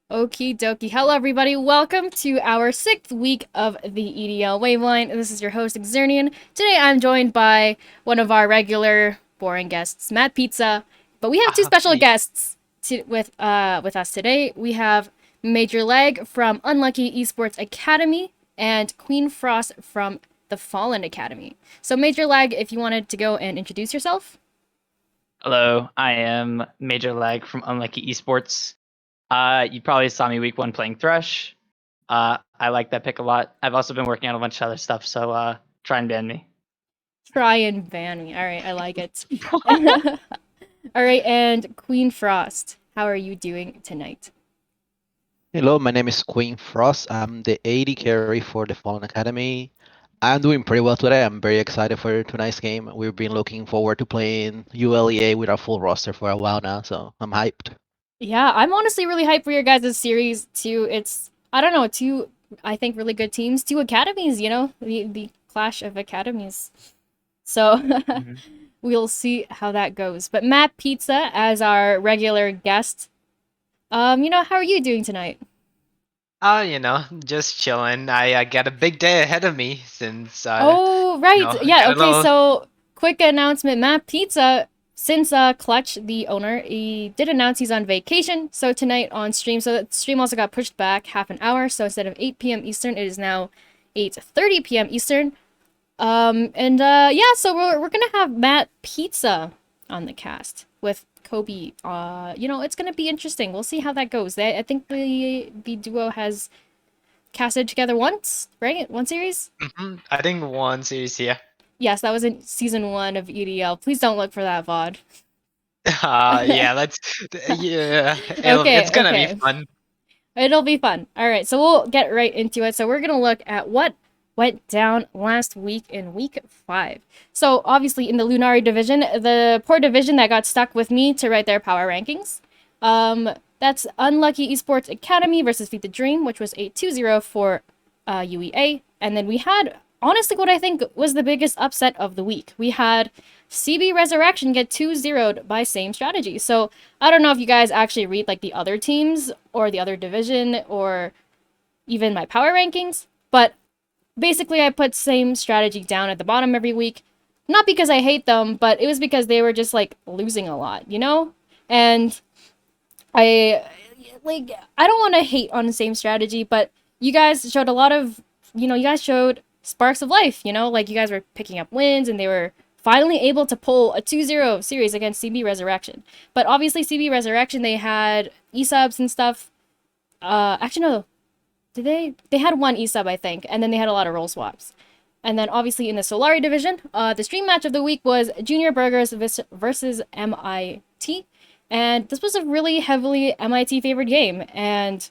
Okie dokie. Hello, everybody. Welcome to our 6th week of the EDL Waveline. This is your host, Xernian. Today, I'm joined by one of our regular boring guests, Matt Pizza. But we have two special guests with us today. We have Major Leg from Unlucky Esports Academy and Queen Frost from the Fallen Academy. So, Major Leg, if you wanted to go and introduce yourself. Hello, I am Major Lag from Unlucky Esports. You probably saw me week 1 playing Thresh. I like that pick a lot. I've also been working on a bunch of other stuff, so try and ban me. Try and ban me. All right, I like it. All right, and Queen Frost, how are you doing tonight? Hello, my name is Queen Frost. I'm the AD carry for the Fallen Academy. I'm doing pretty well today. I'm very excited for tonight's game. We've been looking forward to playing ULEA with our full roster for a while now, so I'm hyped. Yeah, I'm honestly really hyped for your guys' series too. It's I don't know, two I think really good teams, two academies, the clash of academies. So Mhm. we'll see how that goes. But Matt Pizza as our regular guest, how are you doing tonight? Just chilling. I got a big day ahead of me since Oh, right. Yeah, got a okay, little. so quick announcement. Matt Pizza, since Clutch, the owner, he did announce he's on vacation. So tonight on stream, so the stream also got pushed back half an hour. So instead of 8 p.m. Eastern, it is now 8:30 p.m. Eastern. And yeah, so we're gonna have Matt Pizza on the cast with Kobe. It's gonna be interesting. We'll see how that goes. I think the duo has casted together once, right? One series? I think one series here. Yes, that was in season 1 of EDL. Please don't look for that VOD. Yeah, yeah. It's Okay, gonna be okay. fun. It'll be fun. All right, so we'll get right into it. So we're gonna look at what went down last week in week 5. So obviously in the Lunari division, the poor division that got stuck with me to write their power rankings. That's Unlucky Esports Academy versus Feed the Dream, which was a 2-0 for UEA. And then we had honestly what I think was the biggest upset of the week. We had CB Resurrection get 2-0'd by same strategy. So I don't know if you guys actually read like the other teams or the other division or even my power rankings, but basically I put same strategy down at the bottom every week. Not because I hate them, but it was because they were just like losing a lot, you know? And I like I don't want to hate on the same strategy, but you guys showed a lot of, you guys showed sparks of life, like you guys were picking up wins and they were finally able to pull a 2-0 series against CB Resurrection. But obviously CB Resurrection they had e-subs and stuff. Actually no, did they had one e-sub I think, and then they had a lot of role swaps. And then obviously in the Solari division, the stream match of the week was Junior Burgers versus MIT. And this was a really heavily MIT favored game. And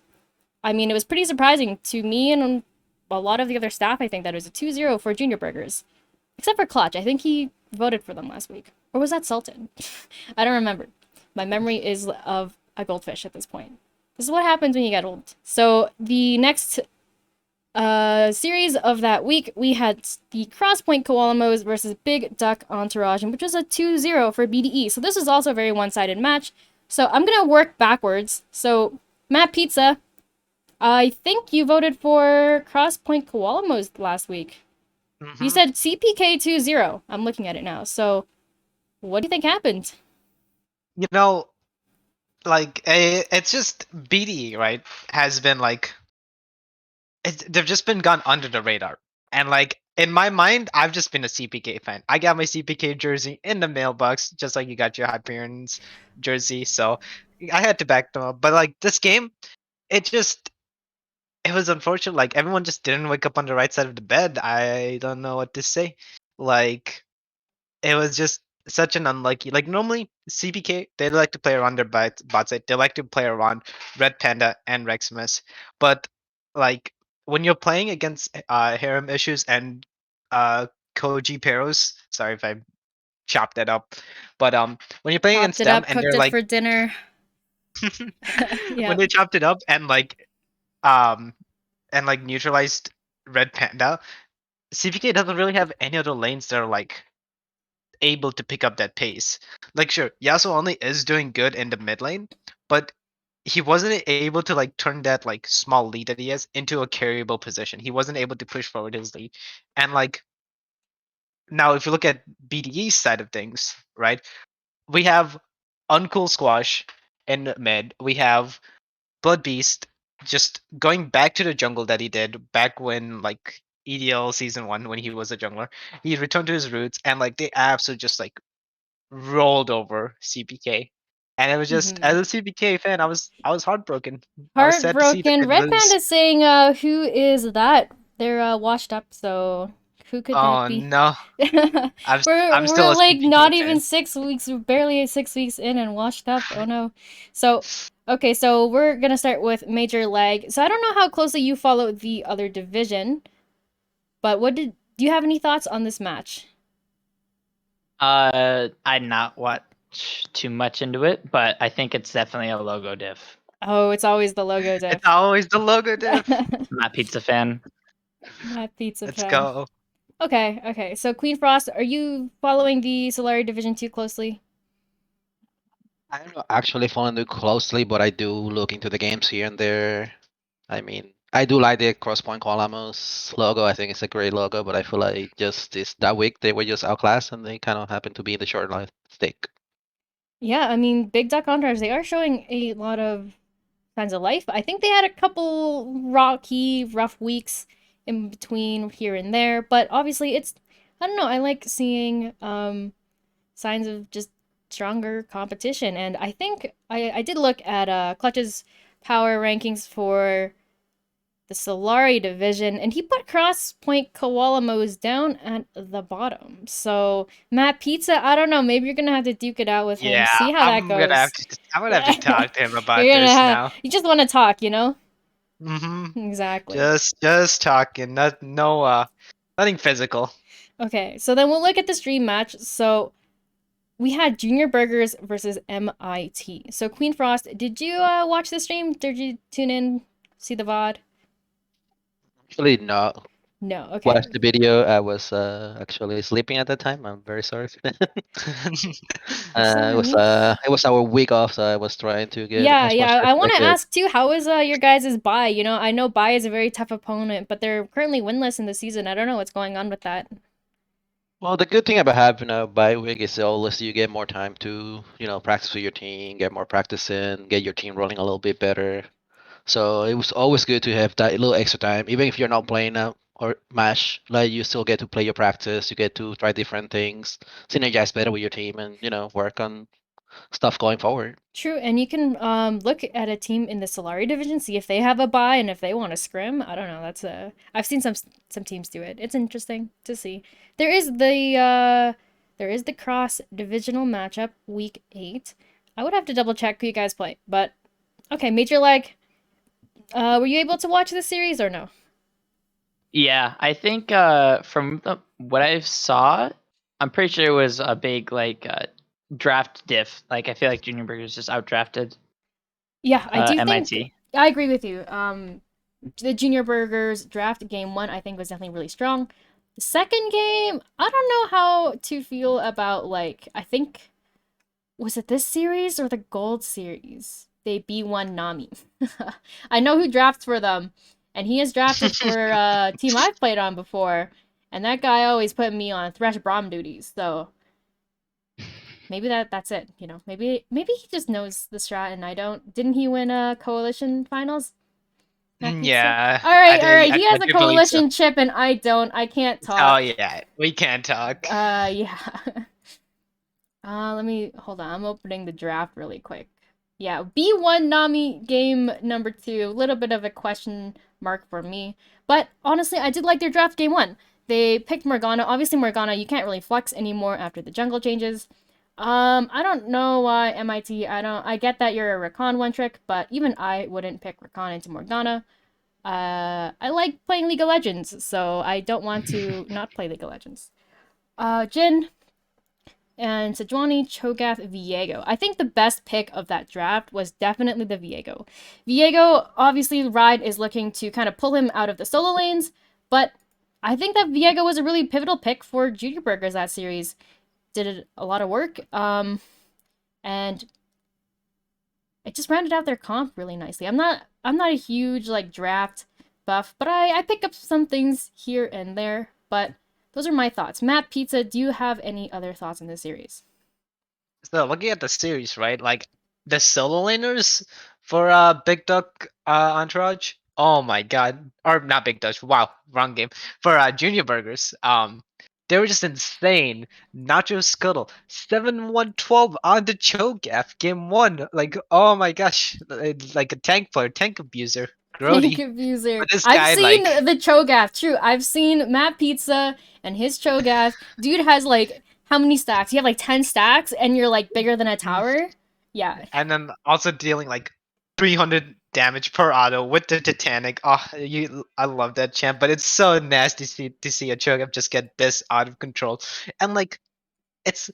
I mean, it was pretty surprising to me and a lot of the other staff, I think, that it was a 2-0 for Junior Burgers. Except for Clutch. I think he voted for them last week. Or was that Sultan? I don't remember. My memory is of a goldfish at this point. This is what happens when you get old. So the next series of that week, we had the Crosspoint Koalamos versus Big Duck Entourage, which was a 2-0 for BDE. So this is also a very one-sided match. So I'm going to work backwards. So Matt Pizza, I think you voted for Crosspoint Koalamos last week. You hmm said CPK 2-0. I'm looking at it now. So what do you think happened? You know, it's just BD, right? Has been they've just been gone under the radar. And in my mind, I've just been a CPK fan. I got my CPK jersey in the mailbox, just like you got your Hyperions jersey. So I had to back them up. But this game, it just it was unfortunate. Like everyone just didn't wake up on the right side of the bed. I don't know what to say. Like it was just such an unlucky. Like normally CPK they like to play around their bot side. They like to play around Red Panda and Reximus. But like when you're playing against Harem Issues and uh Koji Peros, sorry if I chopped that up. But when you're playing Chopped against it them up, and cooked they're it like for dinner. when Yeah. they chopped it up um and neutralized Red Panda, CPK doesn't really have any other lanes that are able to pick up that pace. Like sure, Yasuo only is doing good in the mid lane, but he wasn't able to turn that small lead that he has into a carryable position. He wasn't able to push forward his lead. And now if you look at BDE's side of things, right? We have Uncool Squash in mid. We have Blood Beast just going back to the jungle that he did back when EDL season 1 when he was a jungler. He returned to his roots and they absolutely just rolled over CPK. And it was just as a CBK fan, I was heartbroken. I was sad to see the Heartbroken. mid Red lose. Panda is saying, who is that? They're washed up, so who could that Oh be? no, I'm still we're a like CBK not even fan. 6 weeks, we're barely 6 weeks in and washed up. Oh no. So okay, so we're gonna start with Major Leg. So I don't know how closely you follow the other division, but do you have any thoughts on this match? I not watch too much into it, but I think it's definitely a logo diff. Oh, it's always the logo It's diff. always the logo diff. I'm not a pizza fan. That pizza Let's fan. go. Okay, okay. So Queen Frost, are you following the Solari division too closely? I'm not actually following it closely, but I do look into the games here and there. I mean, I do like the Crosspoint Colamos logo. I think it's a great logo, but I feel like just that week they were just outclassed and they kind of happened to be the short life stick. Yeah, I mean, Big Duck Entourage, they are showing a lot of signs of life. I think they had a couple rocky, rough weeks in between here and there, but obviously I don't know, I like seeing signs of just stronger competition. And I think I did look at Clutch's power rankings for the Solari division, and he put Crosspoint Koalamos down at the bottom. So Matt Pizza, I don't know. Maybe you're gonna have to duke it out with him. Yeah, See how that goes. I'm gonna have to talk to him about You're gonna this have. now. You just want to talk, you know? Mm-hmm. Exactly. Just talking. Not no nothing physical. Okay, so then we'll look at the stream match. So we had Junior Burgers versus MIT. So Queen Frost, did you watch the stream? Did you tune in, see the VOD? Actually, not No. Okay. watched the video. I was actually sleeping at that time. I'm very sorry for that. Sorry. It was our week off, so I was trying to get Yeah, as much yeah. rest I as I want to could. ask too, how is your guys' bye? You know, I know bye is a very tough opponent, but they're currently winless in the season. I don't know what's going on with that. Well, the good thing about having a bye week is always you get more time to, practice with your team, get more practice in, get your team rolling a little bit better. So it was always good to have that little extra time, even if you're not playing or match. Like you still get to play your practice, you get to try different things, synergize better with your team, and work on stuff going forward. True, and you can look at a team in the Solari division, see if they have a bye and if they want to scrim. I don't know. That's a I've seen some teams do it. It's interesting to see. There is the cross divisional matchup week 8. I would have to double check who you guys play, but okay, Major Leg. Were you able to watch this series or no? Yeah, I think from what I saw, I'm pretty sure it was a big draft diff. Like I feel like Junior Burger's just outdrafted Yeah, I do think MIT. I agree with you. The Junior Burgers draft game 1 I think was definitely really strong. The second game, I don't know how to feel about I think was it this series or the Gold series? They B1 Nami. I know who drafts for them, and he has drafted for a team I've played on before, and that guy always put me on Thresh Braum duties. So maybe that's it. You know, maybe he just knows the strat and I don't. Didn't he win a coalition finals? That pizza. Yeah, All right, all right. I He has a do believe so. coalition chip and I don't. I can't Oh talk. yeah, we can't talk. Yeah. Let me hold on. I'm opening the draft really quick. Yeah, B1 Nami game number 2. A little bit of a question mark for me. But honestly, I did like their draft game 1. They picked Morgana. Obviously, Morgana, you can't really flex anymore after the jungle changes. I don't know why MIT. I get that you're a Rakan one trick, but even I wouldn't pick Rakan into Morgana. I like playing League of Legends, so I don't want to not play League of Legends. Jin, and Sejuani, Cho'Gath, Viego. I think the best pick of that draft was definitely the Viego. Viego, obviously, Ride is looking to kind of pull him out of the solo lanes, but I think that Viego was a really pivotal pick for Junior Burgers that series. Did a lot of work, and it just rounded out their comp really nicely. I'm not a huge draft buff, but I pick up some things here and there. But those are my thoughts. Matt Pizza, do you have any other thoughts on this series? So looking at the series, right? Like the solo laners for Big Duck Entourage. Oh my god. Or not Big Duck. Wow, wrong game. For Junior Burgers. they were just insane. Nacho Scuttle, 7-1-12 on the Cho'Gath, game one. Like, oh my gosh, like a tank player, tank abuser, Tank Grody. abuser. But this I've guy, seen like, the Cho'Gath. True, I've seen Matt Pizza and his Cho'Gath. Dude has like how many stacks? You have like 10 stacks, and you're like bigger than a tower. Yeah. and then also dealing like 300 damage per auto with the Titanic. Oh, I love that champ, but it's so nasty to see a Cho'Gath just get this out of control. And like, it's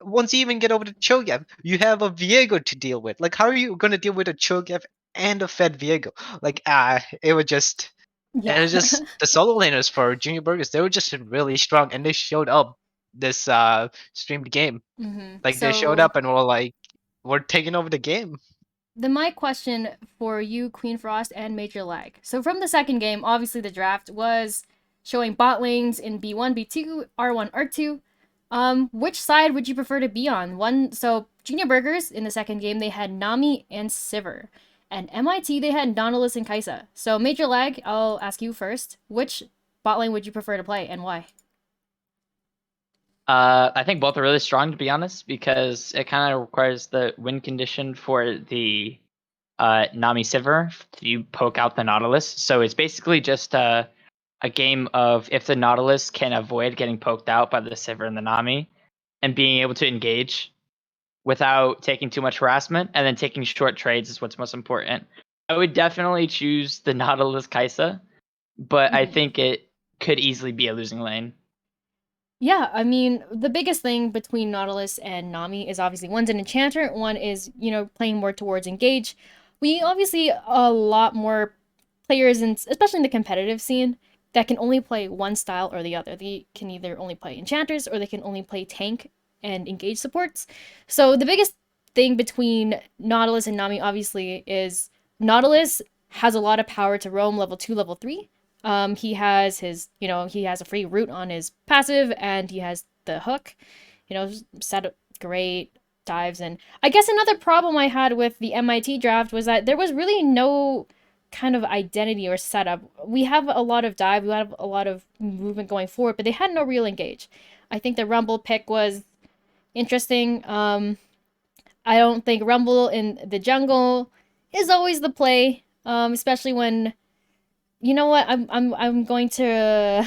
once you even get over to Cho'Gath, you have a Viego to deal with. Like, how are you gonna deal with a Cho'Gath and a fed Viego? Like, it Yeah. was just the solo laners for Junior Burgers. They were just really strong, and they showed up this streamed game. Like, they showed So up and were like, "We're taking over the game." then my question for you, Queen Frost and Major Lag. So from the second game, obviously the draft was showing bot lanes in B1, B2, R1, R2. Which side would you prefer to be on? So Junior Burgers in the second game they had Nami and Sivir, and MIT they had Nautilus and Kaisa. So Major Lag, I'll ask you first. Which bot lane would you prefer to play and why? I think both are really strong, to be honest, because it kind of requires the win condition for the Nami Sivir to poke out the Nautilus. So it's basically just a game of if the Nautilus can avoid getting poked out by the Sivir and the Nami, and being able to engage without taking too much harassment, and then taking short trades is what's most important. I would definitely choose the Nautilus Kaisa, but I think it could easily be a losing lane. Yeah, I mean, the biggest thing between Nautilus and Nami is obviously one's an enchanter, one is, playing more towards engage. We obviously a lot more players in especially in the competitive scene that can only play one style or the other. They can either only play enchanters or they can only play tank and engage supports. So the biggest thing between Nautilus and Nami obviously is Nautilus has a lot of power to roam level 2, level 3. He has he has a free root on his passive, and he has the hook. Set up great dives. And I guess another problem I had with the MIT draft was that there was really no kind of identity or setup. We have a lot of dive, we have a lot of movement going forward, but they had no real engage. I think the Rumble pick was interesting. I don't think Rumble in the jungle is always the play, especially when you know what? I'm going to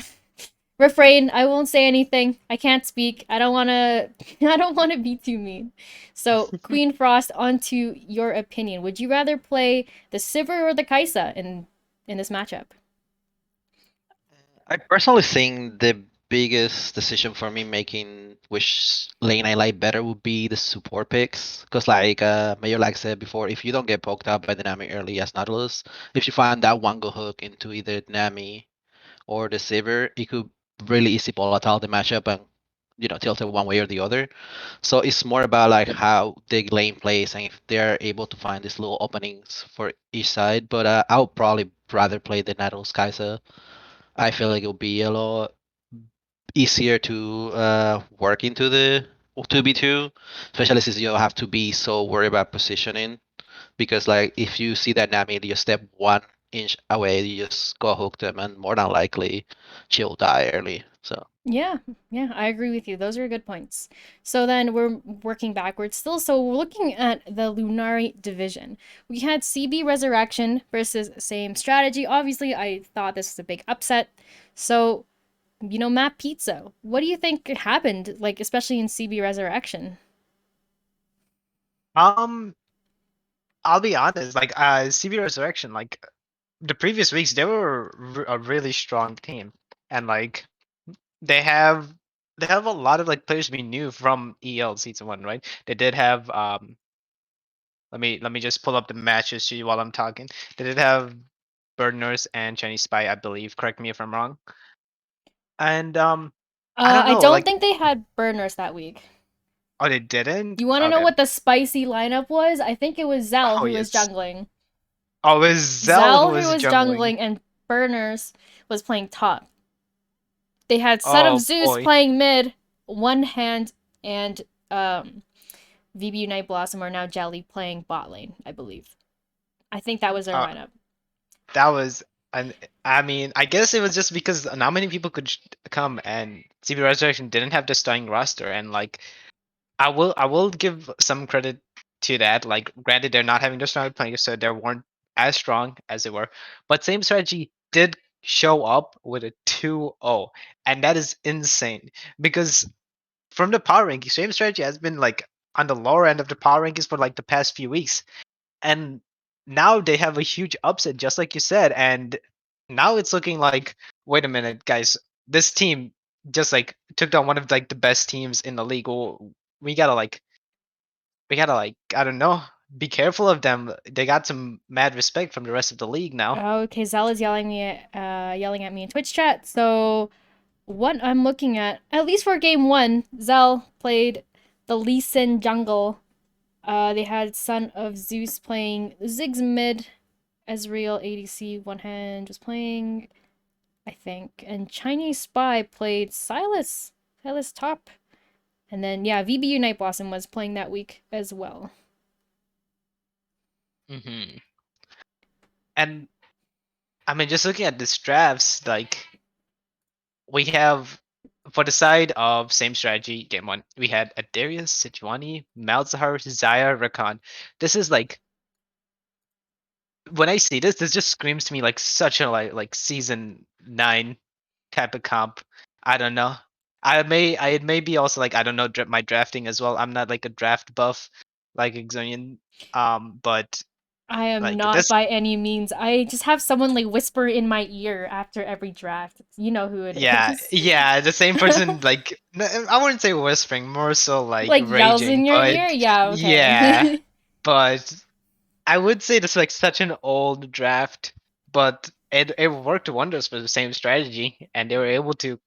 refrain. I won't say anything. I can't speak. I don't want to I don't want to be too mean. So, Queen Frost, onto your opinion. Would you rather play the Sivir or the Kaisa in this matchup? I personally think the biggest decision for me making which lane I like better would be the support picks. Because like Mayor like said before, if you don't get poked out by the Nami early as Nautilus, if you find that one go hook into either Nami or the Saber, it could really easy volatile the matchup and tilt it one way or the other. So it's more about like how the lane plays and if they're able to find these little openings for each side. But I would probably rather play the Nautilus Kai'Sa. I feel like it'll be a lot easier to work into the 2v2, especially since you don't have to be so worried about positioning. Because like if you see that Nami, you step 1 inch away, you just go hook them, and more than likely she'll die early. So Yeah, yeah, I agree with you. Those are good points. So then we're working backwards still. So we're looking at the Lunari division. We had CB Resurrection versus same strategy. Obviously, I thought this was a big upset. So, Matt Pizza, what do you think happened, like, especially in CB Resurrection? Um, I'll be honest. Like, CB Resurrection, like the previous weeks, they were a really strong team, and like they have they have a lot of like players we knew from EL season one, right? They did have let me just pull up the matches to you while I'm talking. They did have Bird Nurse and Chinese Spy, I believe. Correct me if I'm wrong. And I don't I know, don't like, think they had burners that week. oh, they didn't. You want to know Okay. what the spicy lineup was? I think it was Zell Oh who was yes. jungling. Oh, it was Zell who Zell who was was jungling. jungling, and Burners was playing top. They had Son of Oh Zeus boy. playing mid, One Hand, and VB Night Blossom are now Jelly playing bot lane, I believe. I think that was their Uh, lineup. that was And I mean, I guess it was just because not many people could come, and CB Resurrection didn't have the starting roster, and like I will give some credit to that. Like, granted, they're not having the starting players, so they weren't as strong as they were, but same strategy did show up with a 2-0, and that is insane because from the power rankings, same strategy has been like on the lower end of the power rankings for like the past few weeks, and now they have a huge upset, just like you said, and now it's looking like, wait a minute, guys, this team just like took down one of like the best teams in the league. Well, we gotta like I don't know, be careful of them. They got some mad respect from the rest of the league now. Okay, Zell is yelling at me in Twitch chat. So what I'm looking at least for game one, Zell played the Lee Sin jungle. They had Son of Zeus playing Ziggs mid, Ezreal ADC one hand was playing, I think, and Chinese Spy played Silas top, and then yeah, VBU Night Blossom was playing that week as well. hmm And I mean, just looking at this drafts, like we have for the side of same strategy game one, we had Adarius, Sejuani, Malzahar, Zaya, Rakan. This is like when I see this, this just screams to me like such a like season 9 type of comp. I don't know. I may be also like I don't know my drafting as well. I'm not like a draft buff like Exonian. But I am like not this, by any means. I just have someone like whisper in my ear after every draft. You know who it yeah, is. yeah, the same person like I wouldn't say whispering, more so like Like yells raging, in your but ear? Yeah, yeah, okay. but I would say this is like such an old draft, but it worked wonders for the same strategy, and they were able to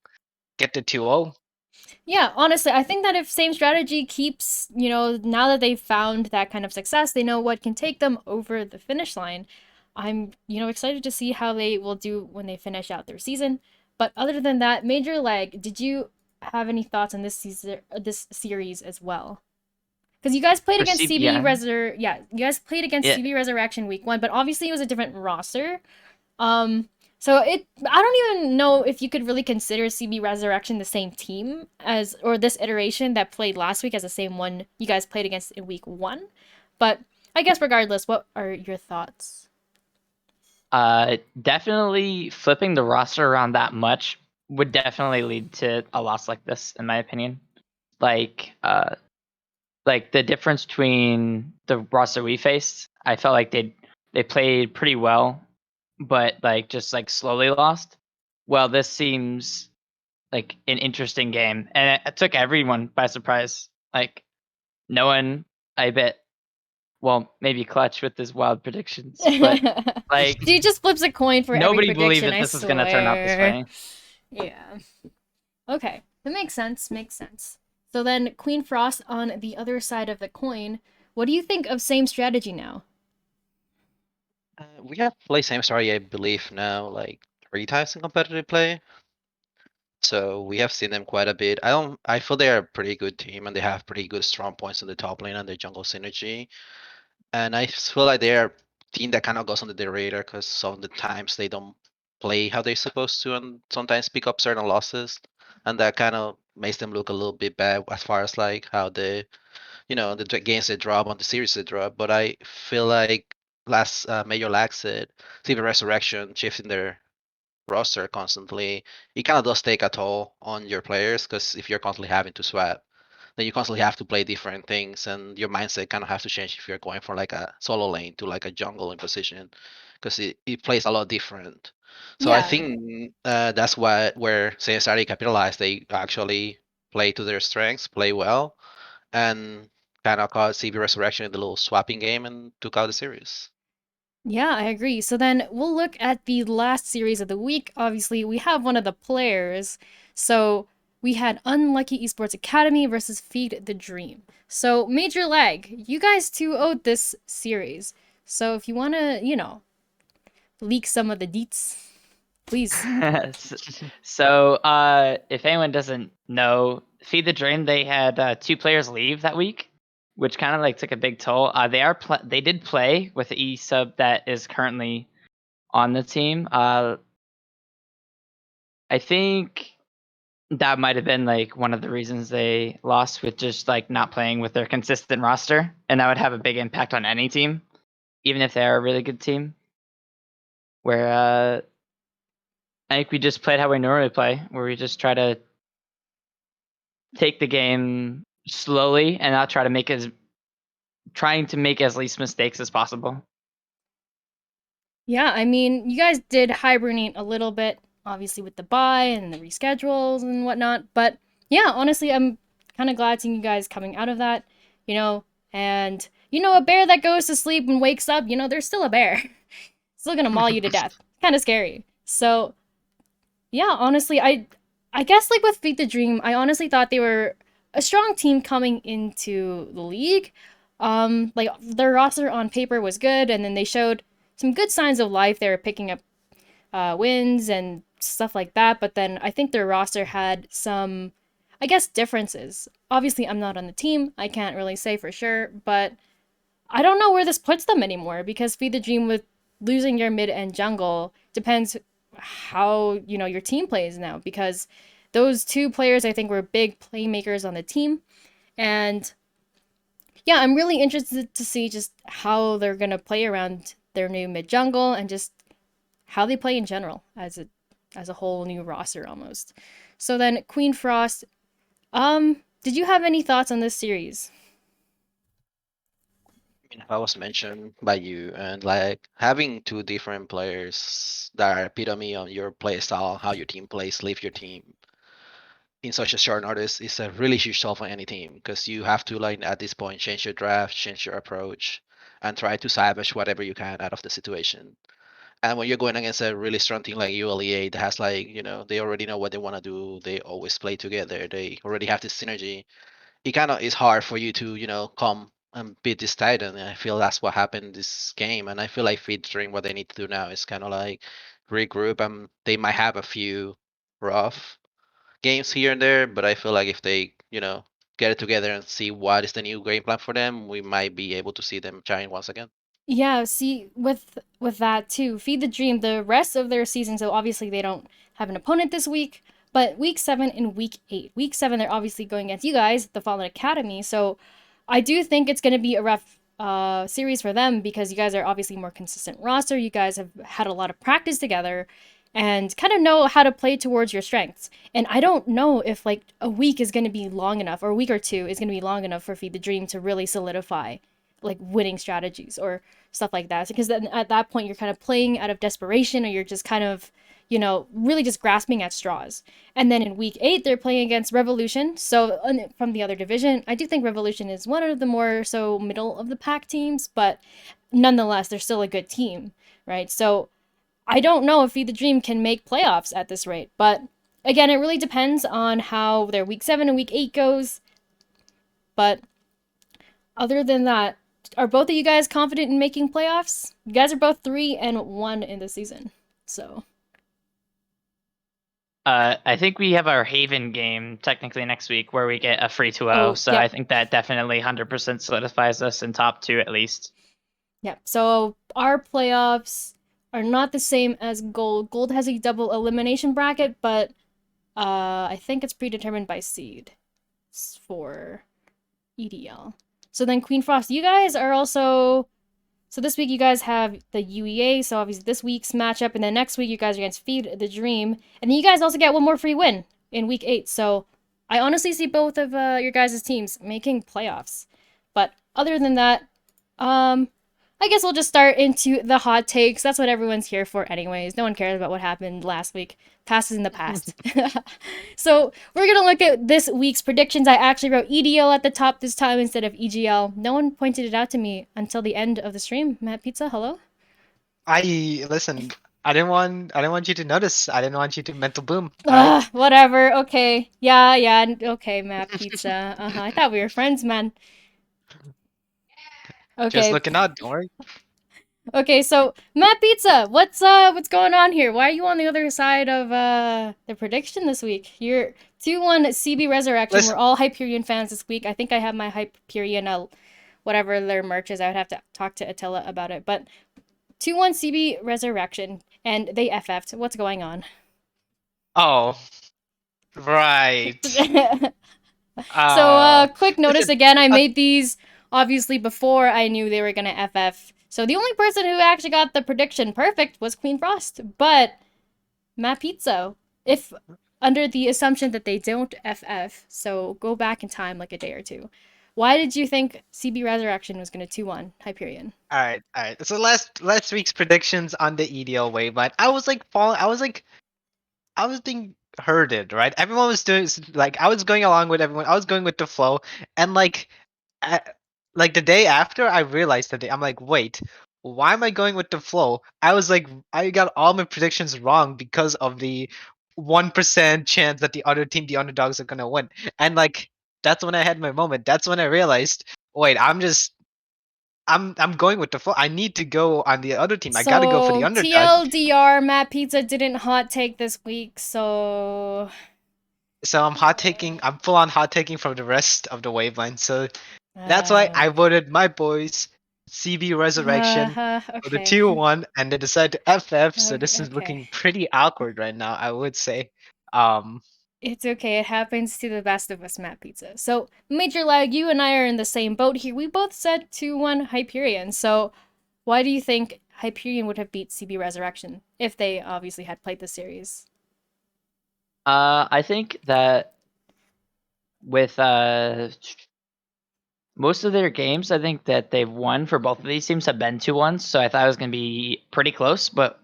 get the 2-0. Yeah, honestly, I think that if same strategy keeps, now that they've found that kind of success, they know what can take them over the finish line. I'm, excited to see how they will do when they finish out their season. But other than that, Major Leg, did you have any thoughts on this series as well? Because you guys played For against CB CBN, you guys played against yeah, CB Resurrection week 1, but obviously it was a different roster. Um, so I don't even know if you could really consider CB Resurrection the same team or this iteration that played last week as the same one you guys played against in week 1. But I guess regardless, what are your thoughts? definitely flipping the roster around that much would definitely lead to a loss like this, in my opinion. Like, like the difference between the roster we faced, I felt like they played pretty well, but like just like slowly lost. Well, this seems like an interesting game, and it took everyone by surprise. Like no one, I bet. Well, maybe Clutch with his wild predictions, but like She just flips a coin for every nobody believed prediction, that I this was gonna turn out this swear. way. Yeah. Okay, that makes sense. Makes sense. So then, Queen Frost on the other side of the coin. What do you think of same strategy now? We have played same story, I believe, now like 3 times in competitive play. So we have seen them quite a bit. I feel they're a pretty good team and they have pretty good strong points in the top lane and their jungle synergy. And I feel like they're a team that kind of goes under the radar because some of the times they don't play how they're supposed to and sometimes pick up certain losses. And that kind of makes them look a little bit bad as far as like how the games they drop on the series they drop. But I feel like last Major Lag said, Steven Resurrection shifting their roster constantly, it kind of does take a toll on your players because if you're constantly having to swap, then you constantly have to play different things and your mindset kind of has to change if you're going from like a solo lane to like a jungle in position because it plays a lot different. So I Yeah. think that's where CSRE capitalized. They actually play to their strengths, play well, and kind of caught CB Resurrection in the little swapping game and took out the series. Yeah, I agree. So then we'll look at the last series of the week. Obviously, we have one of the players. So we had Unlucky Esports Academy versus Feed the Dream. So, Major Leg, you guys two owed this series. So if you want to, leak some of the deets, please. So, if anyone doesn't know, Feed the Dream, they had 2 players leave that week, which kind of like took a big toll. They did play with the E sub that is currently on the team. I think that might have been like one of the reasons they lost, with just like not playing with their consistent roster, and that would have a big impact on any team, even if they are a really good team. Where I think we just played how we normally play, where we just try to take the game slowly and not trying to make as least mistakes as possible. Yeah, I mean, you guys did hibernate a little bit, obviously with the bye and the reschedules and whatnot. But yeah, honestly, I'm kind of glad seeing you guys coming out of that, you know. And a bear that goes to sleep and wakes up, they're still a bear. Still gonna maul you to death. Kind of scary. So yeah, honestly, I guess like with Feed the Dream, I honestly thought they were a strong team coming into the league. Like their roster on paper was good, and then they showed some good signs of life. They were picking up wins and stuff like that. But then I think their roster had some, I guess, differences. Obviously, I'm not on the team. I can't really say for sure, but I don't know where this puts them anymore because Feed the Dream with losing your mid and jungle depends how, your team plays now because those two players I think were big playmakers on the team. And yeah, I'm really interested to see just how they're going to play around their new mid jungle and just how they play in general as a whole new roster almost. So then Queen Frost, did you have any thoughts on this series? I mean, that was mentioned by you, and like having two different players that are epitome on your play style, how your team plays, leave your team in such a short notice is a really huge solve for any team because you have to like at this point change your draft, change your approach, and try to salvage whatever you can out of the situation. And when you're going against a really strong team like ULEA that has like, they already know what they want to do, they always play together, they already have this synergy, it kind of is hard for you to, come and beat this Titan. And I feel that's what happened this game. And I feel like featuring what they need to do now is kind of like regroup. And they might have a few rough games here and there, but I feel like if they, get it together and see what is the new game plan for them, we might be able to see them shine once again. Yeah, see, with that too, Feed the Dream, the rest of their season, so obviously they don't have an opponent this week, but week 7 and week 8. Week 7 they're obviously going against you guys, the Fallen Academy. So I do think it's going to be a rough series for them because you guys are obviously more consistent roster. You guys have had a lot of practice together and kind of know how to play towards your strengths. And I don't know if like a week is going to be long enough or a week or two is going to be long enough for Feed the Dream to really solidify like winning strategies or stuff like that. Because then at that point, you're kind of playing out of desperation or you're just kind of, really just grasping at straws. And then in week 8, they're playing against Revolution. So from the other division, I do think Revolution is one of the more so middle of the pack teams, but nonetheless, they're still a good team, right? So I don't know if Feed the Dream can make playoffs at this rate, but again, it really depends on how their week 7 and week 8 goes. But other than that, are both of you guys confident in making playoffs? You guys are both 3-1 in the season. So I think we have our Haven game technically next week where we get a free 2-0. Oh, So yep. I think that definitely 100% solidifies us in top 2 at least. yeah. So our playoffs are not the same as Gold. Gold has a double elimination bracket, but I think it's predetermined by seed for EDL. So then Queen Frost, you guys are also. So this week you guys have the UEA, so obviously this week's matchup, and then next week you guys are against Feed the Dream, and then you guys also get one more free win in week 8. So I honestly see both of your guys' teams making playoffs. But other than that, I guess we'll just start into the hot takes. That's what everyone's here for, anyways. No one cares about what happened last week. Past is in the past. So we're gonna look at this week's predictions. I actually wrote EDL at the top this time instead of EGL. No one pointed it out to me until the end of the stream. Matt Pizza, hello. I listen. I didn't want you to notice. I didn't want you to mental boom. All right. Whatever. Okay. Yeah. Okay, Matt Pizza. I thought we were friends, man. Just Okay. looking out. Don't worry. Okay, so Matt Pizza, what's going on here? Why are you on the other side of the prediction this week? You're 2-1 CB Resurrection. Listen. We're all Hyperion fans this week. I think I have my Hyperion whatever their merch is. I would have to talk to Attila about it. But 2-1 CB Resurrection. and they FF'd. What's going on? Oh, right. So, quick notice Listen, again, I uh, made these obviously before I knew they were gonna FF. So the only person who actually got the prediction perfect was Queen Frost. But Matt Pizza, if under the assumption that they don't FF, so go back in time like a day or two, why did you think CB Resurrection was gonna 2-1 Hyperion? all right. So last week's predictions on the EDL waveline, I was being herded, right? Everyone was doing like I was going along with everyone. I was going with the flow, and a- like the day after, I realized that I'm like, wait, why am I going with the flow? I was like, I got all my predictions wrong because of the 1% chance that the other team, the underdogs, are gonna win, and that's when I had my moment. That's when I realized, wait, I'm going with the flow. I need to go on the other team. I gotta go for the So underdog. TLDR, Matt Pizza didn't hot take this week, so So I'm full on hot taking from the rest of the waveline. So that's why uh, I voted my boys CB Resurrection for the okay. 2-1, and they decided to FF. So this is Okay. looking pretty awkward right now, I would say. Um, It's okay. It happens to the best of us, Matt Pizza. So, Major Lag, you and I are in the same boat here. We both said 2-1 Hyperion. So, why do you think Hyperion would have beat CB Resurrection if they obviously had played the series? I think that with most of their games, I think that they've won for both of these teams have been 2-1. So I thought it was going to be pretty close, but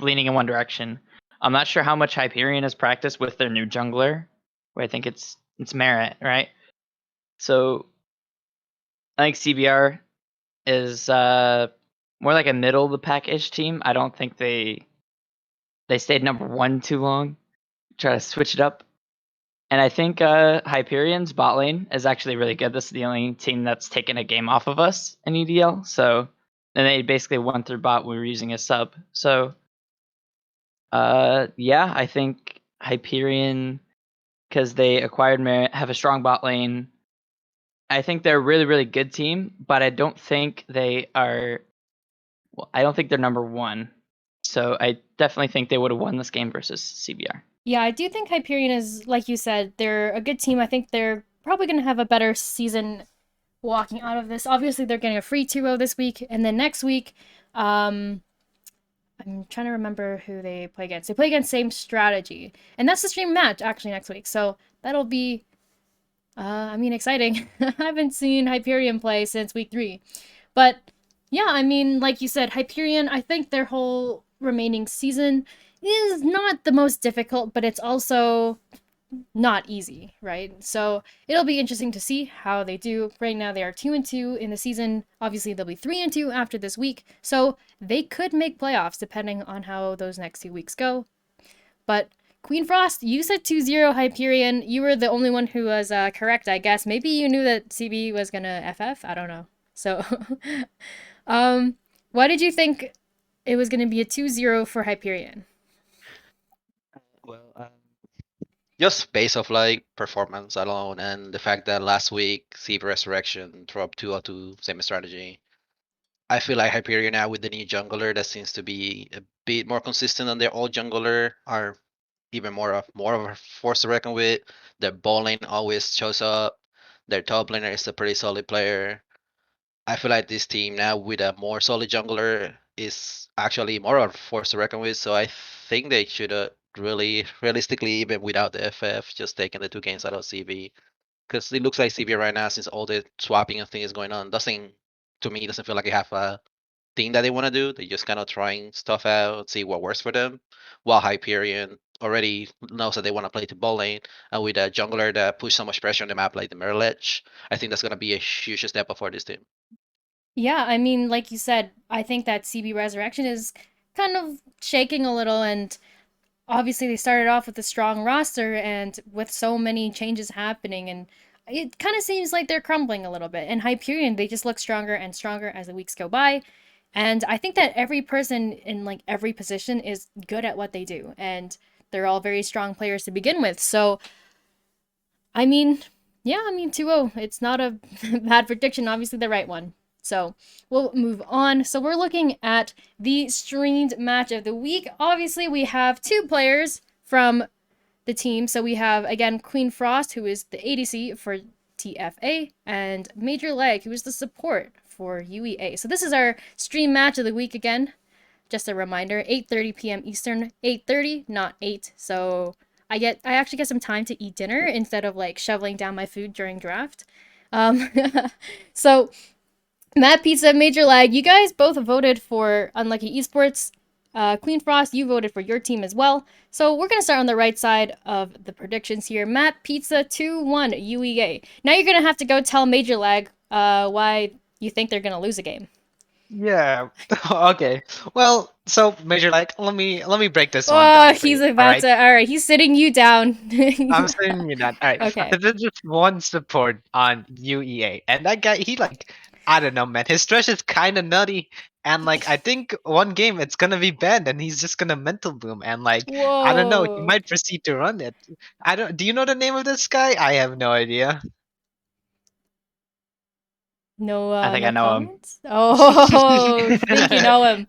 leaning in one direction. I'm not sure how much Hyperion has practiced with their new jungler, where I think it's Merit, right? So I think CBR is more like a middle of the pack-ish team. I don't think they stayed number one too long. Try to switch it up. And I think Hyperion's bot lane is actually really good. This is the only team that's taken a game off of us in EDL. So, and they basically won through bot. We were using a sub. So, yeah, I think Hyperion, because they acquired Merit, have a strong bot lane. I think they're a really, really good team, but I don't think they are. Well, I don't think they're number one. So I definitely think they would have won this game versus CBR. Yeah, I do think Hyperion is, like you said, they're a good team. I think they're probably going to have a better season walking out of this. Obviously, they're getting a free 2-0 this week. And then next week, um, I'm trying to remember who they play against. They play against same strategy, and that's the stream match actually next week. So that'll be, exciting. I haven't seen Hyperion play since week 3, but yeah, I mean, like you said, Hyperion. I think their whole remaining season is not the most difficult, but it's also not easy, right? So it'll be interesting to see how they do. Right now they are 2-2 in the season. Obviously they'll be 3-2 after this week. So they could make playoffs depending on how those next 2 weeks go. But Queen Frost, you said 2-0 Hyperion. You were the only one who was correct, I guess. Maybe you knew that CB was gonna FF. I don't know. So, um, why did you think it was gonna be a 2-0 for Hyperion? Well, just based off like performance alone and the fact that last week Seed Resurrection dropped 2-2 same strategy. I feel like Hyperion now with the new jungler that seems to be a bit more consistent than their old jungler are even more of a force to reckon with. Their ball lane always shows up. Their top laner is a pretty solid player. I feel like this team now with a more solid jungler is actually more of a force to reckon with. So I think they should really realistically even without the FF just taking the 2 games out of CB because it looks like CB right now since all the swapping and thing is going on doesn't to me doesn't feel like they have a thing that they want to do. They just kind of trying stuff out, see what works for them. While Hyperion already knows that they want to play to ball lane, and with a jungler that push so much pressure on the map like the Mirror Ledge, I think that's gonna be a huge step up for this team. Yeah, I mean, like you said, I think that CB Resurrection is kind of shaking a little, and obviously they started off with a strong roster, and with so many changes happening, and it kind of seems like they're crumbling a little bit. And Hyperion, they just look stronger and stronger as the weeks go by. And I think that every person in like every position is good at what they do, and they're all very strong players to begin with. So, I mean, yeah, I mean 2-0. It's not a bad prediction, obviously the right one. So we'll move on. So we're looking at the streamed match of the week. Obviously, we have two players from the team. So we have, again, Queen Frost, who is the ADC for TFA, and Major Leg, who is the support for UEA. So this is our stream match of the week again. Just a reminder, 8:30 p.m. Eastern, 8:30, not 8. So I actually get some time to eat dinner instead of like shoveling down my food during draft. Um, so Matt Pizza, Major Lag, you guys both voted for Unlucky Esports. Queen Frost, you voted for your team as well. So we're going to start on the right side of the predictions here. Matt Pizza 2-1 UEA. Now you're going to have to go tell Major Lag why you think they're going to lose a game. Yeah. Okay. Well, so Major, like, let me break this one Oh, down for he's you. All about right. to. All right, he's sitting you down. I'm saying you that. All right. Okay. So there's just one support on UEA, and that guy, he like, I don't know, man. His stretch is kind of nutty, and like, I think one game it's gonna be banned, and he's just gonna mental boom, and like, I don't know, he Whoa. might proceed to run it. I don't. Do you know the name of this guy? I have no idea. No, I think I no know him. comments. Oh, think you know him.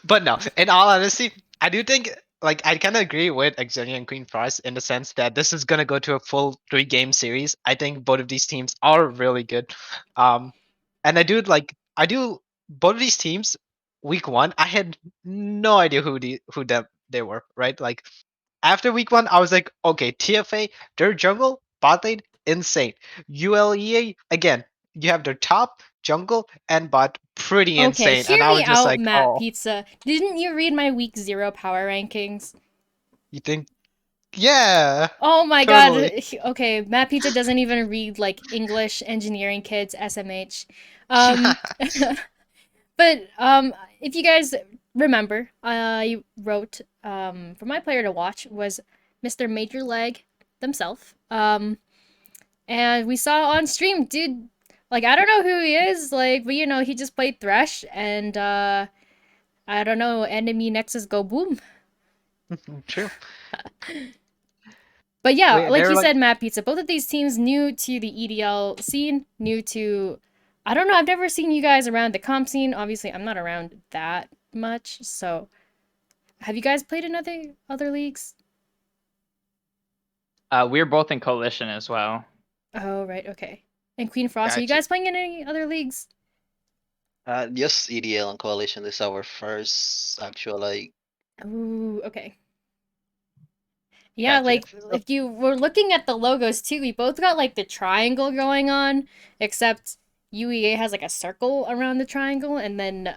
But no, in all honesty, I do think like I kind of agree with Xenia and Queen Frost in the sense that this is gonna go to a full 3 game series. I think both of these teams are really good. Um, and I do both of these teams. Week one, I had no idea who they were. Right, like after week one, I was like, okay, TFA, their jungle, bot lane, insane. ULEA, again, you have their top, jungle, and bot, pretty Okay, insane. And hear I me was just out, like, Matt oh, Pizza. Didn't you read my week 0 power rankings? you think, yeah, Oh my god. totally. Okay, Matt Pizza doesn't even read like English engineering kids SMH. Um but if you guys remember, I wrote for my player to watch was Mr. Major Leg themselves. And we saw on stream, dude, like I don't know who he is, like, but you know, he just played Thresh and I don't know, enemy nexus go boom. True. But yeah, like They're you like, said, Matt Pizza, both of these teams new to the EDL scene, new to, I don't know, I've never seen you guys around the comp scene. Obviously, I'm not around that much. So, have you guys played in other leagues? We're both in coalition as well. Oh, right, okay. And Queen Frost, are you gotcha. guys playing in any other leagues? Just EDL and Coalition. This is our first actual like. Ooh, okay. Yeah, Gotcha. like if you were looking at the logos too, we both got like the triangle going on, except UEA has like a circle around the triangle, and then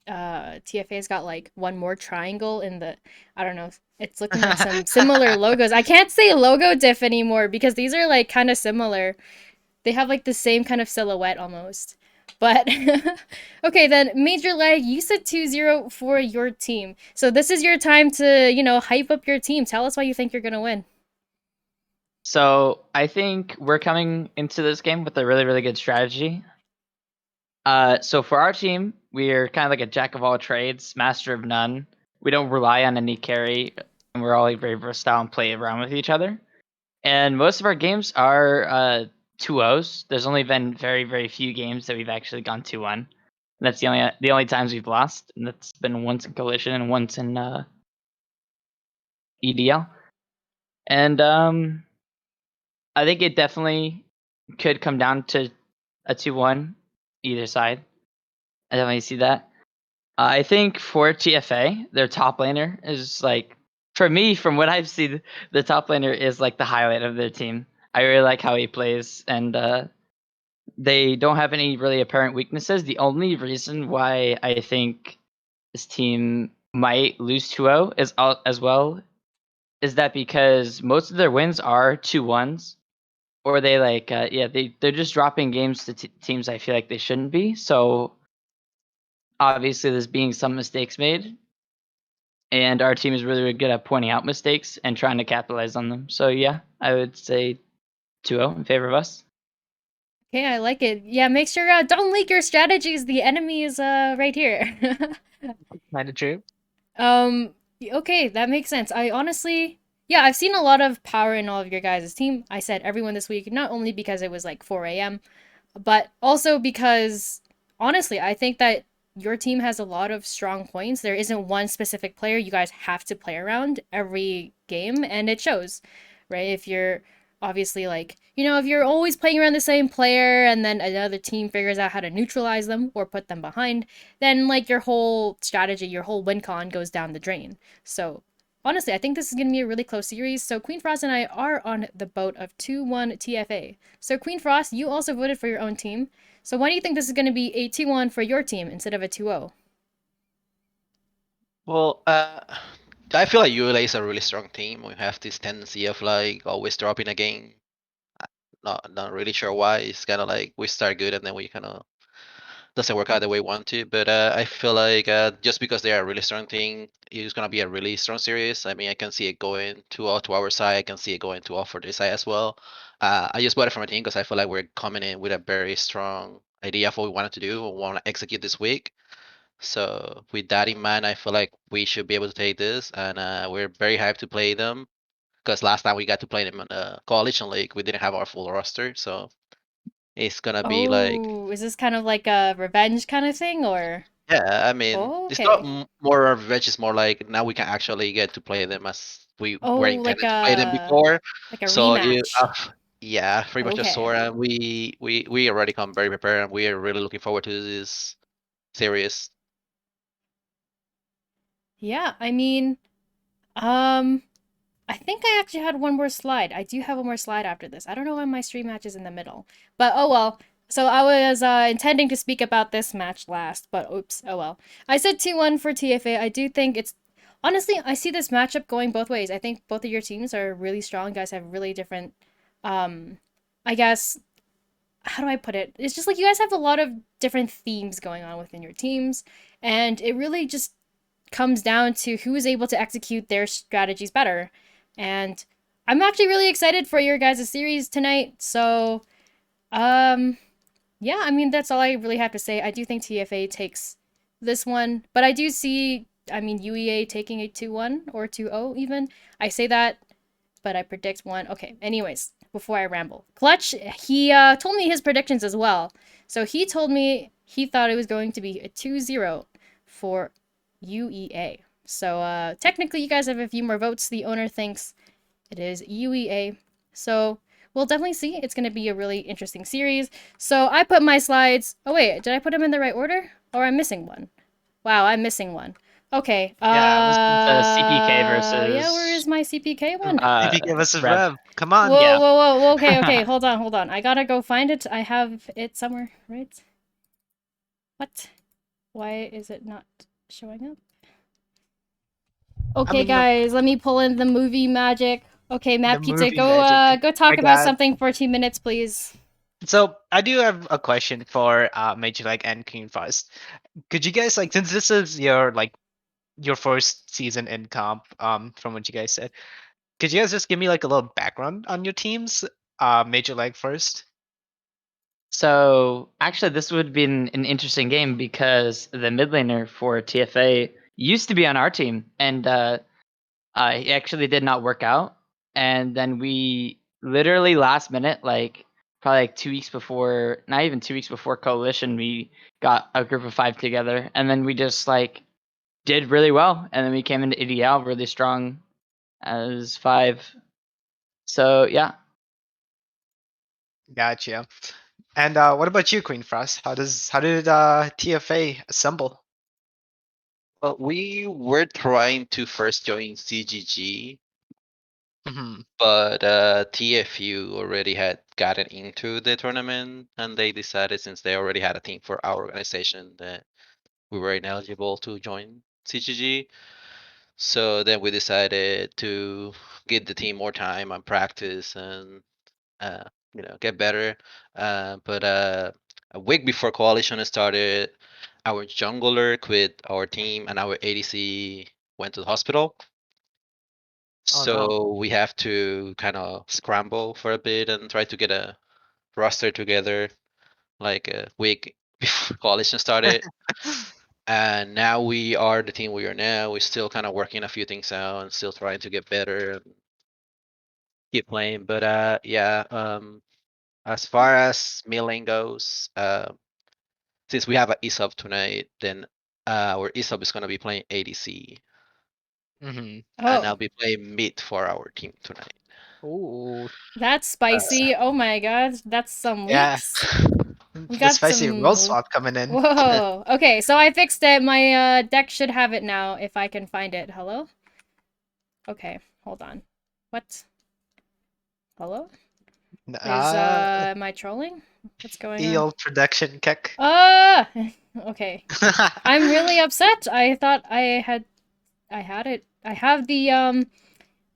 TFA's got like one more triangle in the, I don't know. It's looking like some similar logos. I can't say logo diff anymore because these are like kind of similar. They have like the same kind of silhouette almost. But okay, then Major Leg, you said 2-0 for your team. So this is your time to, hype up your team. Tell us why you think you're going to win. So I think we're coming into this game with a really, really good strategy. So for our team, we're kind of like a jack of all trades, master of none. We don't rely on any carry, and we're all like very versatile and play around with each other. And most of our games are 2-0s. There's only been very, very few games that we've actually gone 2-1. That's the only times we've lost, and that's been once in Collision and once in EDL. And I think it definitely could come down to a 2-1 either side. I definitely see that. I think for TFA, their top laner is like, for me, from what I've seen, the top laner is like the highlight of their team. I really like how he plays, and they don't have any really apparent weaknesses. The only reason why I think this team might lose 2-0 as well is that because most of their wins are 2-1s, or they like they're just dropping games to teams I feel like they shouldn't be. So obviously there's being some mistakes made, and our team is really, really good at pointing out mistakes and trying to capitalize on them. So yeah, I would say 2-0 in favor of us. Okay, I like it. Yeah, make sure don't leak your strategies. The enemy is right here. Kind of true. Okay, that makes sense. I honestly, yeah, I've seen a lot of power in all of your guys' team. I said everyone this week, not only because it was like 4 a.m., but also because honestly, I think that your team has a lot of strong points. There isn't one specific player you guys have to play around every game, and it shows, right? If you're obviously like, if you're always playing around the same player and then another team figures out how to neutralize them or put them behind, then like your whole strategy, your whole win con goes down the drain. So honestly, I think this is going to be a really close series. So Queen Frost and I are on the boat of 2-1 TFA. So Queen Frost, you also voted for your own team. So why do you think this is going to be a 2-1 for your team instead of a 2-0? Well, I feel like ULA is a really strong team. We have this tendency of like always dropping a game. Not really sure why. It's kind of like we start good and then we kind of doesn't work out the way we want to. But I feel like just because they are a really strong team, it's gonna be a really strong series. I mean, I can see it going 2-0 to our side. I can see it going 2-0 for this side as well. I just bought it from a team because I feel like we're coming in with a very strong idea of what we wanted to do, what we want to execute this week. So with that in mind, I feel like we should be able to take this, and we're very hyped to play them. Because last time we got to play them in the Coalition League, we didn't have our full roster, so it's gonna be like, Oh, is this kind of like a revenge kind of thing or? yeah. I mean, Oh, it's not okay. more revenge. It's more like now we can actually get to play them as we were Oh, intended to play them before. like a So rematch. yeah, pretty much a Okay. sore, and we already come very prepared, and we are really looking forward to this series. Yeah, I mean, um I think I actually had one more slide. I do have one more slide after this. I don't know why my stream match is in the middle. But oh well. So I was intending to speak about this match last, but oops, oh well. I said 2-1 for TFA. I do think it's honestly, I see this matchup going both ways. I think both of your teams are really strong. You guys have really different um I guess how do I put it? It's just like you guys have a lot of different themes going on within your teams, and it really just comes down to who is able to execute their strategies better. And I'm actually really excited for your guys' series tonight. So, um, yeah, I mean, that's all I really have to say. I do think TFA takes this one, but I do see, I mean, UEA taking a 2-1 or 2-0 even. I say that, but I predict one. Okay, anyways, before I ramble, Clutch, he told me his predictions as well. So he told me he thought it was going to be a 2-0 for UEA. So technically, you guys have a few more votes. The owner thinks it is UEA. So we'll definitely see. It's going to be a really interesting series. So I put my slides. Oh, wait, did I put them in the right order? Or I'm missing one? Wow, I'm missing one. Okay. Yeah, it was The CPK Yeah, where is versus my CPK one? CPK versus Rev. Rev. Come on. Whoa, Yeah. whoa, whoa, whoa. Okay, okay. Hold on, hold on. I gotta go find it. I have it somewhere, right? What? Why is it not showing up? I Okay, mean, guys, let me pull in the movie magic. Okay, the Matt Pizza, movie go magic. go I talk about got. something for 2 minutes, please. So I do have a question for Major League and King Frost. Could you guys like, since this is your like your first season in comp, from what you guys said, could you guys just give me like a little background on your teams? Major League first. So actually, this would have been an interesting game because the mid laner for TFA used to be on our team, and it actually did not work out. And then we literally last minute, like probably like 2 weeks before, not even 2 weeks before Coalition, we got a group of 5 together, and then we just like did really well, and then we came into EDL really strong as 5. So yeah. Gotcha. And what about you, Queen Frost? How did TFA assemble? Well, we were trying to first join CGG, Hmm. but TFU already had gotten into the tournament, and they decided since they already had a team for our organization that we were ineligible to join CGG. So then we decided to give the team more time and practice and uh, get better. But a week before coalition started, our jungler quit our team and our ADC went to the hospital. Oh no. So we have to kind of scramble for a bit and try to get a roster together like a week before coalition started. And now we are the team we are now. We're still kind of working a few things out and still trying to get better and keep playing. But yeah, As far as milling goes, since we have an ESOP tonight, then our ESOP is gonna be playing ADC, Mm-hmm. and Oh, I'll be playing mid for our team tonight. Ooh, that's Uh, spicy. Oh my god, that's some yeah. leaks. We The got spicy role some. swap coming in. Whoa. Okay, so I fixed it. My deck should have it now if I can find it. Hello? Okay, hold on. What? Hello? Is Uh, am I trolling? What's going on? EL production kick. Ah! Okay. I'm really upset. I thought I had it. I have the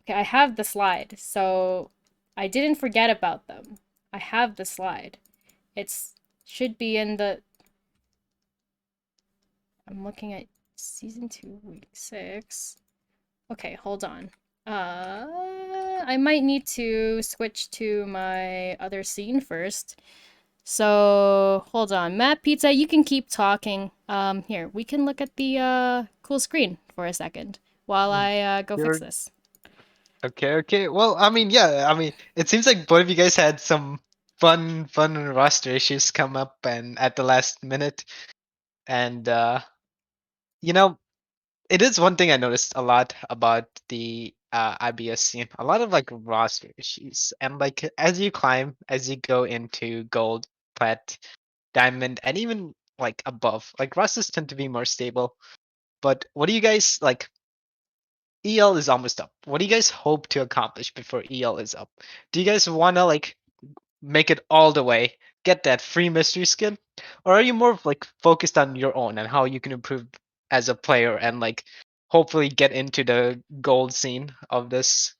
okay, I have the slide. So I didn't forget about them. I have the slide. It's should be in the I'm looking at season 2 week 6. Okay, hold on. I might need to switch to my other scene first. So, hold on. Matt Pizza, you can keep talking. Here, we can look at the cool screen for a second while I go fix You're this. okay, okay. Well, I mean, yeah, I mean, it seems like both of you guys had some fun roster issues come up and at the last minute. And you know, it is one thing I noticed a lot about the IBS scene. A lot of like roster issues. And like as you climb, as you go into gold, plat, diamond, and even like above, like rosters tend to be more stable. But what do you guys like? EL is almost up. What do you guys hope to accomplish before EL is up? Do you guys want to like make it all the way, get that free mystery skin, or are you more of, like focused on your own and how you can improve as a player and like hopefully get into the gold scene of this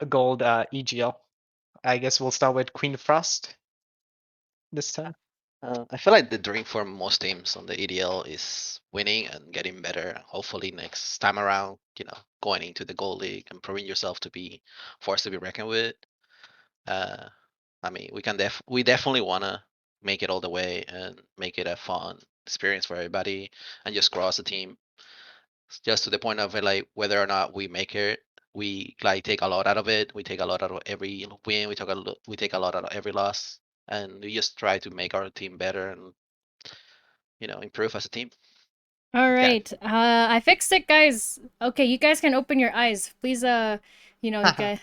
gold EGL? I guess we'll start with Queen Frost this time. I feel like the dream for most teams on the EDL is winning and getting better. Hopefully next time around, going into the gold league and proving yourself to be forced to be reckoned with. Uh, I mean, we definitely wanna make it all the way and make it a fun experience for everybody and just grow as a team. Just to the point of like whether or not we make it, we like take a lot out of it. We take a lot out of every win. We take a lot out of every loss, and we just try to make our team better and improve as a team. All Yeah. right. I fixed it, guys. Okay, you guys can open your eyes. Please you guys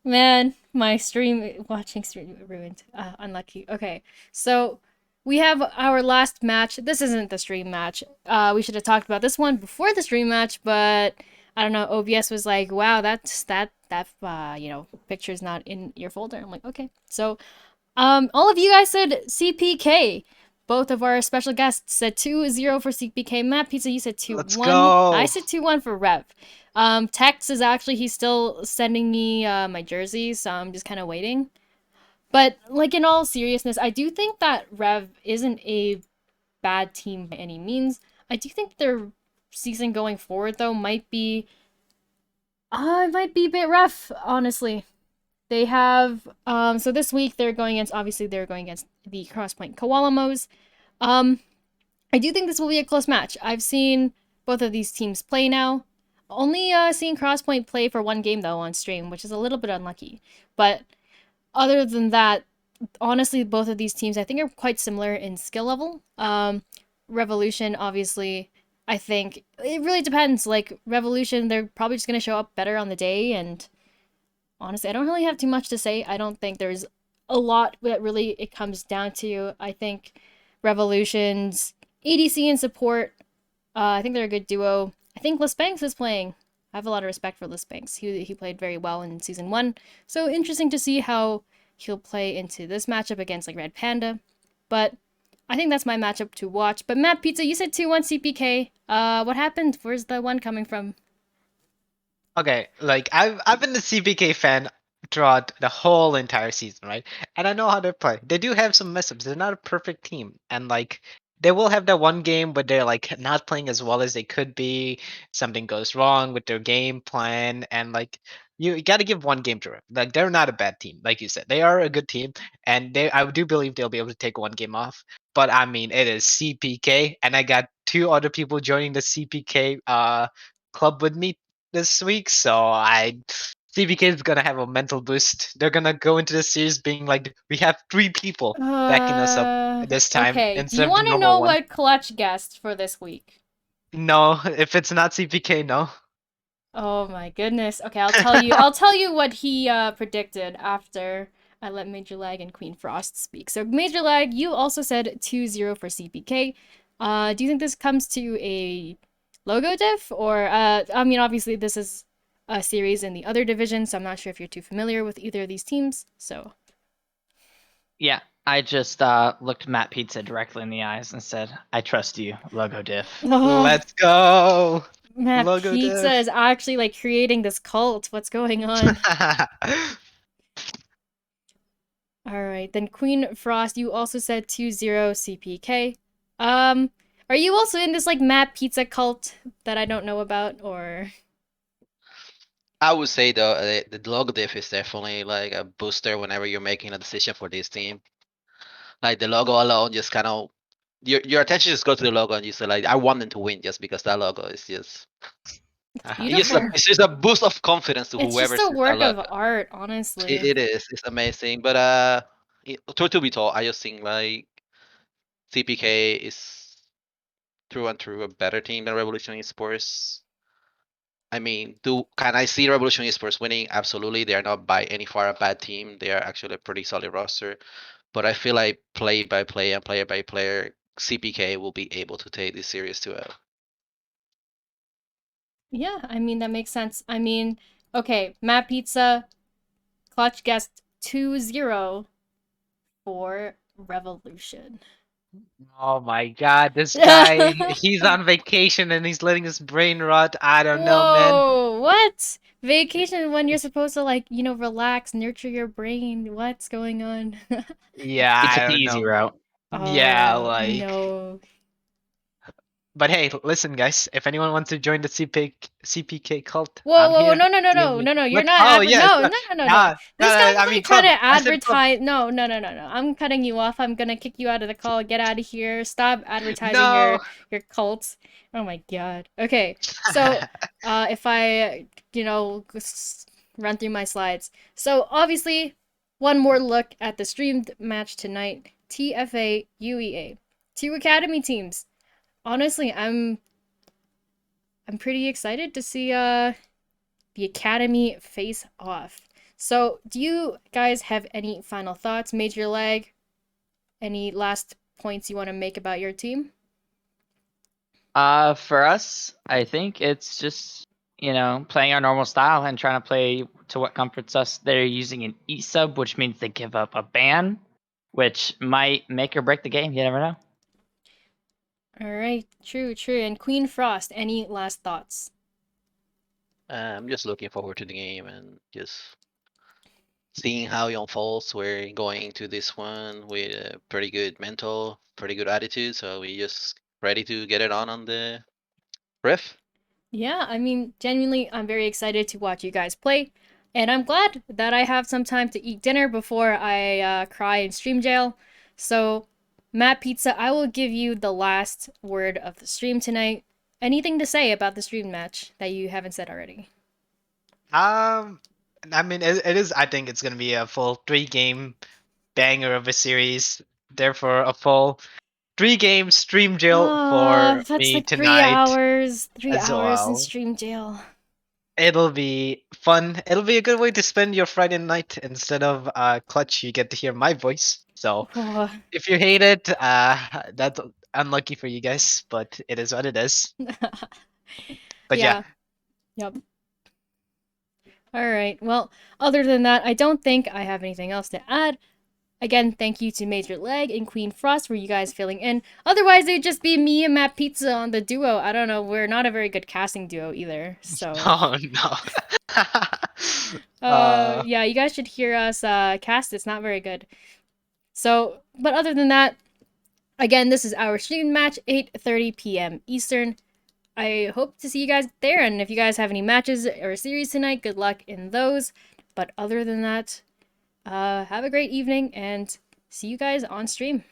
Man, my stream watching stream ruined. Unlucky. Okay, so we have our last match. This isn't the stream match. We should have talked about this one before the stream match, but I don't know. OBS was like, "Wow, that picture's not in your folder." I'm like, "Okay." So, all of you guys said CPK. Both of our special guests said 2-0 for CPK. Matt Pizza, you said Let's 2-1. I go. said 2-1 for Rev. Tex is actually he's still sending me my jersey, so I'm just kind of waiting. But like in all seriousness, I do think that Rev isn't a bad team by any means. I do think their season going forward though might be a bit rough, honestly. They have so this week they're going against the Crosspoint Koalamos. Um I do think this will be a close match. I've seen both of these teams play now. Only seen Crosspoint play for one game though on stream, which is a little bit unlucky. But other than that, honestly, both of these teams I think are quite similar in skill level. Revolution, obviously, I think it really depends. Like Revolution, they're probably just gonna show up better on the day, and honestly, I don't really have too much to say. I don't think there's a lot that really it comes down to. I think Revolution's ADC and support. I think they're a good duo. I think Les Banks is playing. I have a lot of respect for Les Banks. He played very well in season 1. So interesting to see how he'll play into this matchup against like Red Panda. But I think that's my matchup to watch. But Matt Pizza, you said 2-1 CPK. What happened? Where's the one coming from? Okay, like I've been a CPK fan throughout the whole entire season, right? And I know how they play. They do have some mess ups. They're not a perfect team, and like they will have that one game where they're like not playing as well as they could be. Something goes wrong with their game plan, and like you got to give one game to them. Like they're not a bad team, like you said. They are a good team, and I do believe they'll be able to take one game off. But I mean, it is CPK, and I got two other people joining the CPK club with me this week, so CBK is gonna have a mental boost. They're gonna go into the series being like, we have 3 people backing us up this time Okay. Do instead you of the want to normal know one. what Clutch guessed for this week? No, if it's not CPK, no. Oh my goodness. Okay, I'll tell you. I'll tell you what he predicted after I let Major Lag and Queen Frost speak. So Major Lag, you also said 2-0 for CPK. Do you think this comes to a logo diff or I mean obviously this is a series in the other division, so I'm not sure if you're too familiar with either of these teams. So Yeah, I just looked Matt Pizza directly in the eyes and said, "I trust you, logo diff." Let's go. Matt Logo Pizza diff. is actually like creating this cult. What's going on? All right, then Queen Frost, you also said 2-0 CPK. Are you also in this like Matt Pizza cult that I don't know about, or? I would say though, the logo diff is definitely like a booster whenever you're making a decision for this team. Like the logo alone, just kind of your attention just go to the logo and you say like, I want them to win just because that logo is just It's it's beautiful. just a boost of confidence to It's whoever just a sees that work logo. of art, honestly. It is. It's amazing. But truth to be told, I just think like CPK is through and through a better team than Revolution Esports. I mean, can I see Revolution Esports winning? Absolutely. They are not by any far a bad team. They are actually a pretty solid roster. But I feel like play by play and player by player, CPK will be able to take this series to a. Yeah, I mean that makes sense. I mean, okay, Matt Pizza, Clutch guessed 2-0 for Revolution. Oh my god, this guy, he's on vacation and he's letting his brain rot. I don't know, man. Whoa, what? Vacation when you're supposed to like, relax, nurture your brain. What's going on? Yeah, He I took the don't easy know. route. Yeah, Oh, like. no. But hey, listen, guys. If anyone wants to join the CPK cult, Whoa, I'm whoa, whoa, here. no, no, no, DM no, me. no, no, you're What? not Oh adver- yes. no, no, no, no, no. Nah, This guy's I like mean trying club. to I said club. advertise. No, no, no, no, no. I'm cutting you off. I'm gonna kick you out of the call. Get out of here. Stop advertising No. your cult. Oh my god. Okay, so if I run through my slides. So obviously, one more look at the streamed match tonight. TFA UEA, two academy teams. Honestly, I'm pretty excited to see the Academy face off. So, do you guys have any final thoughts, Major Leg? Any last points you want to make about your team? For us, I think it's just playing our normal style and trying to play to what comforts us. They're using an E sub, which means they give up a ban, which might make or break the game. You never know. All right, true, true. And Queen Frost, any last thoughts? I'm just looking forward to the game and just seeing how it unfolds. We're going into this one with a pretty good mental, pretty good attitude. So we just ready to get it on the riff. Yeah, I mean, genuinely, I'm very excited to watch you guys play. And I'm glad that I have some time to eat dinner before I cry in stream jail. So, Matt Pizza, I will give you the last word of the stream tonight. Anything to say about the stream match that you haven't said already? Um, I mean, it is. I think it's gonna be a full 3 game banger of a series. Therefore, a full 3 game stream jail for That's me like 3 hours. tonight 3 hours in as well. stream jail. It'll be fun. It'll be a good way to spend your Friday night instead of clutch. You get to hear my voice. So Oh. if you hate it, that's unlucky for you guys, but it is what it is. But yeah, Yeah. Yep. All right. Well, other than that, I don't think I have anything else to add. Again, thank you to Major Leg and Queen Frost for you guys filling in. Otherwise, it'd just be me and Matt Pizza on the duo. I don't know. We're not a very good casting duo either. So, oh no. uh, yeah, you guys should hear us cast. It's not very good. So, but other than that, again, this is our stream match, 8:30 p.m. Eastern. I hope to see you guys there. And if you guys have any matches or series tonight, good luck in those. But other than that, have a great evening and see you guys on stream.